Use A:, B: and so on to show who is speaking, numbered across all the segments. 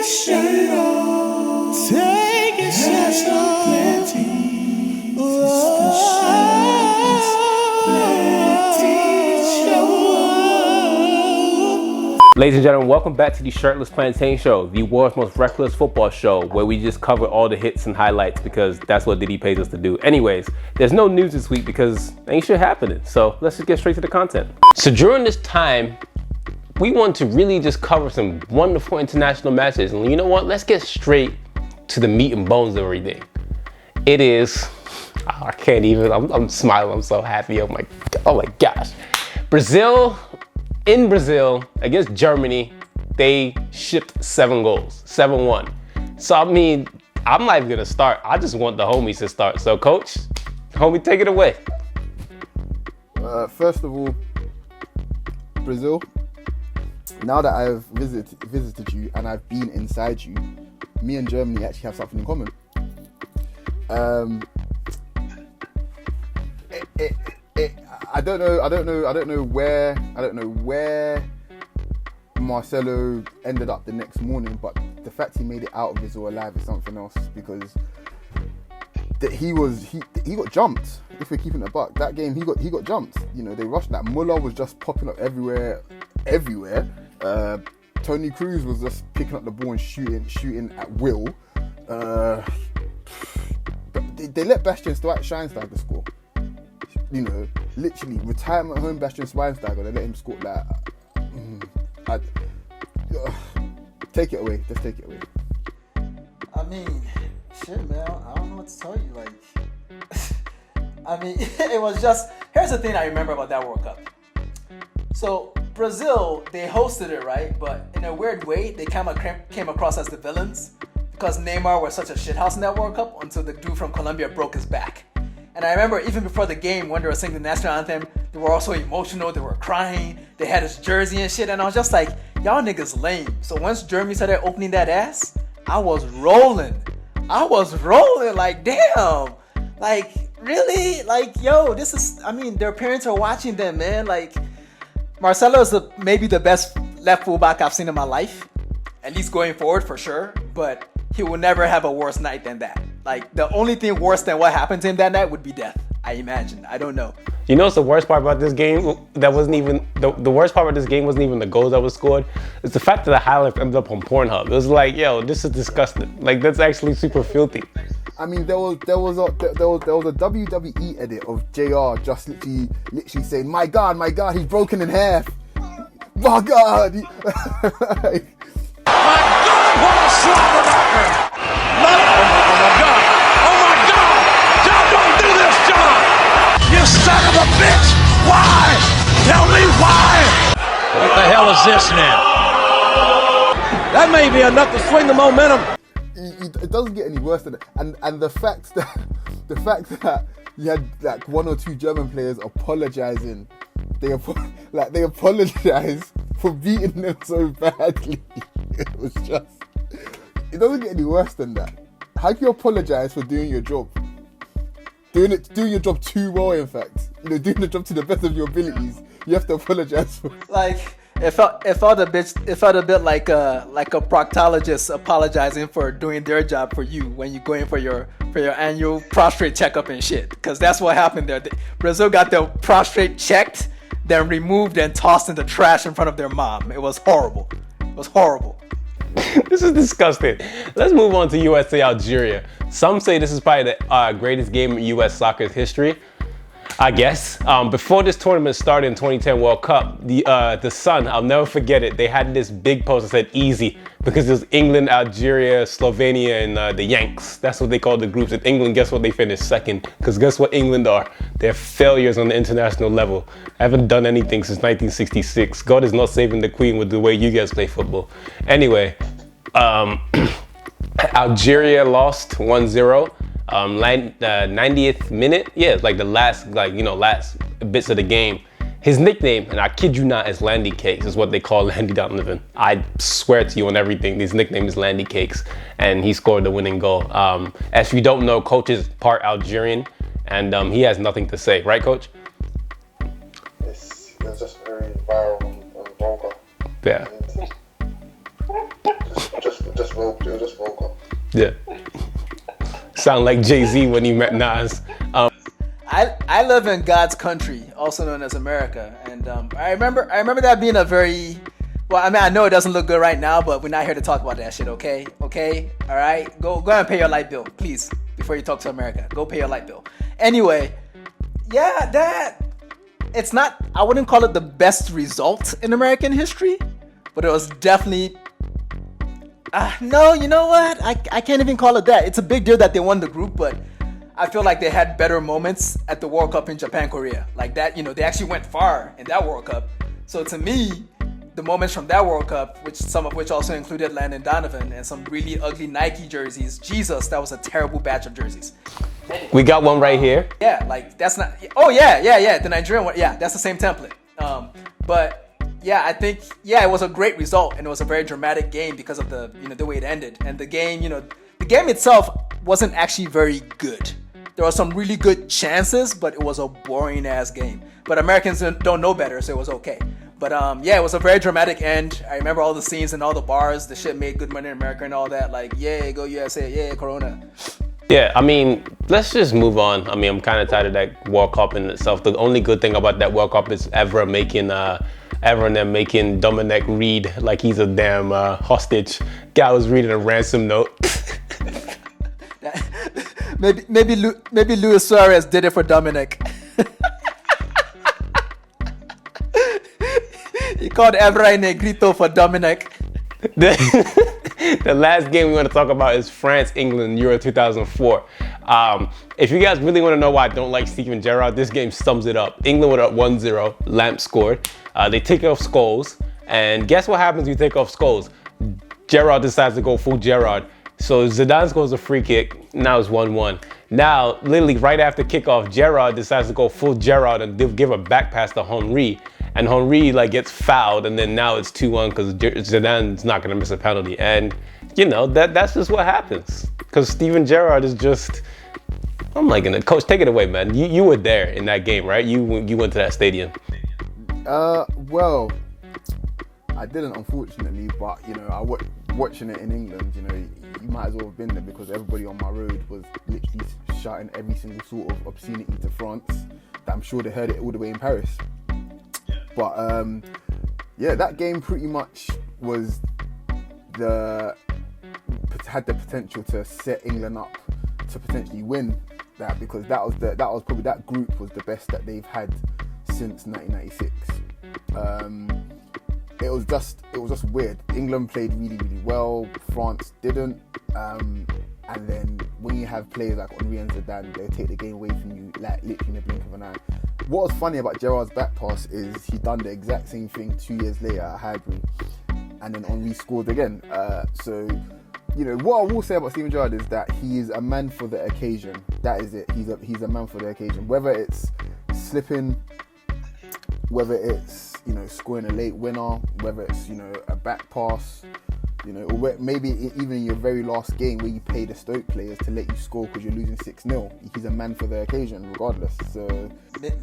A: shirt off. Take your shirt off. Plenty.
B: Ladies and gentlemen, welcome back to the Shirtless Plantain Show, the world's most reckless football show, where we just cover all the hits and highlights because that's what Diddy pays us to do. Anyways, there's no news this week because ain't shit happening. So let's just get straight to the content. So during this time, we want to really just cover some wonderful international matches. And you know what? Let's get straight to the meat and bones of everything. It is, I can't even, I'm smiling, I'm so happy. Oh my gosh. Brazil against Germany, they shipped 7 goals, 7-1. So I mean, I'm not even gonna start. I just want the homies to start. So coach, homie, take it away.
C: First of all, Brazil, now that I've visited you and I've been inside you, me and Germany actually have something in common. I don't know where Marcelo ended up the next morning, but the fact he made it out of Brazil alive is something else, because he got jumped. If we're keeping it a buck, that game he got jumped. You know, they rushed that. Muller was just popping up everywhere. Tony Cruz was just picking up the ball and shooting at will. They let Bastian Schweinsteiger score. You know, literally retirement home Bastian Schweinsteiger. They let him score that. Take it away. Just take it away.
D: I mean, shit, man. I don't know what to tell you. Like, I mean, it was just. Here's the thing I remember about that World Cup. So Brazil, they hosted it, right? But in a weird way, they kind of came across as the villains because Neymar was such a shithouse in that World Cup until the dude from Colombia broke his back. And I remember even before the game, when they were singing the national anthem, they were also emotional, they were crying, they had his jersey and shit, and I was just like, y'all niggas lame. So once Germany started opening that ass, I was rolling, like, damn. Like, really? Like, yo, this is, I mean, their parents are watching them, man. Like, Marcelo is maybe the best left fullback I've seen in my life, at least going forward for sure, but he will never have a worse night than that. Like, the only thing worse than what happened to him that night would be death, I imagine. I don't know.
B: You know what's the worst part about this game? That wasn't even, the worst part about this game wasn't even the goals that was scored. It's the fact that the highlights ended up on Pornhub. It was like, yo, this is disgusting. Like, that's actually super filthy.
C: I mean, there was a WWE edit of JR just literally saying, my God, he's broken in half. My God.
A: My God, what a slobberknocker! Oh my God! John, don't do this, John! You son of a bitch! Why? Tell me why! What the hell is this now? That may be enough to swing the momentum.
C: It doesn't get any worse than that. And the fact that you had like 1 or 2 German players apologizing. They apologized for beating them so badly. It doesn't get any worse than that. How can you apologize for doing your job? Doing your job too well, in fact. You know, doing the job to the best of your abilities. You have to apologize for.
D: Like, it felt a bit like a proctologist apologizing for doing their job for you when you go in for your annual prostate checkup and shit. Because that's what happened there. Brazil got their prostate checked, then removed and tossed in the trash in front of their mom. It was horrible.
B: This is disgusting. Let's move on to USA Algeria. Some say this is probably the greatest game in US soccer's history, I guess. Before this tournament started in 2010 World Cup, the Sun, I'll never forget it, they had this big post that said easy, because it was England, Algeria, Slovenia, and the Yanks. That's what they called the groups. And England, guess what, they finished second. Because guess what England are? They're failures on the international level. I haven't done anything since 1966. God is not saving the Queen with the way you guys play football. Anyway, Algeria lost 1-0. 90th minute, yeah, like the last bits of the game. His nickname, and I kid you not, is Landy Cakes, is what they call Landy Donovan. I swear to you on everything, his nickname is Landy Cakes, and he scored the winning goal. As you don't know, Coach is part Algerian, and he has nothing to say, right, Coach?
E: It's just very viral and vulgar.
B: Yeah.
E: Just just vocal.
B: Yeah. Sound like Jay-Z when he met Nas.
D: I live in God's country, also known as America, and I remember that being a very, well, I mean, I know it doesn't look good right now, but we're not here to talk about that shit, okay? Okay, all right, go and pay your light bill, please, before you talk to America. Go pay your light bill. Anyway, yeah, it's not, I wouldn't call it the best result in American history, but it was definitely. No, you know what? I can't even call it that. It's a big deal that they won the group, but I feel like they had better moments at the World Cup in Japan, Korea. Like that, they actually went far in that World Cup. So to me, the moments from that World Cup, some of which also included Landon Donovan and some really ugly Nike jerseys. Jesus, that was a terrible batch of jerseys.
B: We got one right here.
D: Yeah, like that's not. Oh yeah. The Nigerian one. Yeah, that's the same template. But. Yeah, I think it was a great result, and it was a very dramatic game because of the way it ended. And the game, the game itself wasn't actually very good. There were some really good chances, but it was a boring ass game. But Americans don't know better, so it was okay. But it was a very dramatic end. I remember all the scenes and all the bars. The shit made good money in America and all that. Like, yay, go USA, yay, Corona.
B: Yeah, I mean, let's just move on. I mean, I'm kind of tired of that World Cup in itself. The only good thing about that World Cup is Ever and them making Dominic read like he's a damn hostage. Guy was reading a ransom note.
D: maybe Luis Suarez did it for Dominic. He called Evra Negrito for Dominic.
B: The last game we want to talk about is France-England Euro 2004. If you guys really want to know why I don't like Steven Gerrard, this game sums it up. England were up 1-0. Lamp scored. They take off Scholes. And guess what happens when you take off Scholes? Gerrard decides to go full Gerrard. So Zidane scores a free kick. Now it's 1-1. Now, literally right after kickoff, Gerrard decides to go full Gerrard and give a back pass to Henry. And Henry gets fouled, and then now it's 2-1 because Zidane's not gonna miss a penalty. And that's just what happens. Because Steven Gerrard is just, I'm coach, take it away, man. You were there in that game, right? You went to that stadium.
C: Well, I didn't, unfortunately, but watching it in England, you might as well have been there because everybody on my road was literally shouting every single sort of obscenity to France. That I'm sure they heard it all the way in Paris. But that game pretty much had the potential to set England up to potentially win that, because that group was the best that they've had since 1996. It was just weird. England played really, really well. France didn't. And then when you have players like Henry and Zidane, they take the game away from you like literally in the blink of an eye. What was funny about Gerrard's back pass is he done the exact same thing 2 years later at Highbury, and then Henry scored again. So what I will say about Steven Gerrard is that he is a man for the occasion. That is it. He's a man for the occasion. Whether it's slipping, whether it's scoring a late winner, whether it's a back pass, or maybe even in your very last game where you pay the Stoke players to let you score because you're losing 6-0. He's a man for the occasion, regardless. So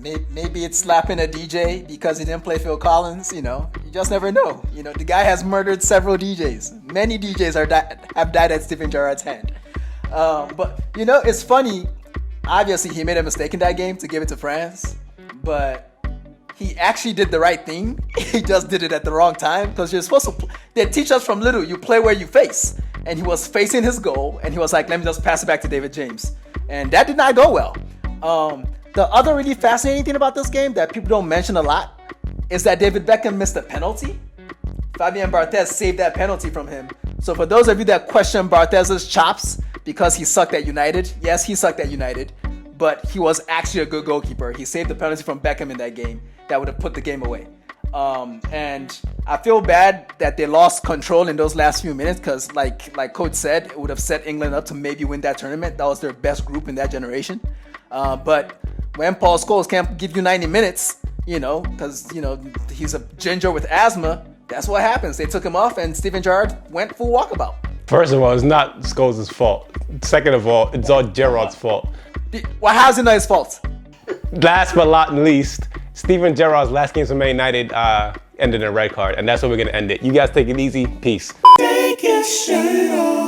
D: maybe it's slapping a DJ because he didn't play Phil Collins. You just never know. The guy has murdered several DJs. Many DJs have died at Steven Gerrard's hand. But it's funny. Obviously, he made a mistake in that game to give it to France, but he actually did the right thing. He just did it at the wrong time because you're supposed to. They teach us from little, you play where you face. And he was facing his goal, and he was like, let me just pass it back to David James. And that did not go well. The other really fascinating thing about this game that people don't mention a lot is that David Beckham missed a penalty. Fabien Barthez saved that penalty from him. So for those of you that question Barthez's chops because he sucked at United, yes, he sucked at United, but he was actually a good goalkeeper. He saved the penalty from Beckham in that game that would have put the game away. And I feel bad that they lost control in those last few minutes because, like Coach said, it would have set England up to maybe win that tournament. That was their best group in that generation. But when Paul Scholes can't give you 90 minutes, because, he's a ginger with asthma, that's what happens. They took him off and Steven Gerrard went full walkabout.
B: First of all, it's not Scholes' fault. Second of all, it's all Gerrard's fault.
D: Well, how's it not his fault?
B: Last but not least, Steven Gerrard's last game for Man United ended in a red card, and that's where we're going to end it. You guys take it easy. Peace.
E: can't shut it off.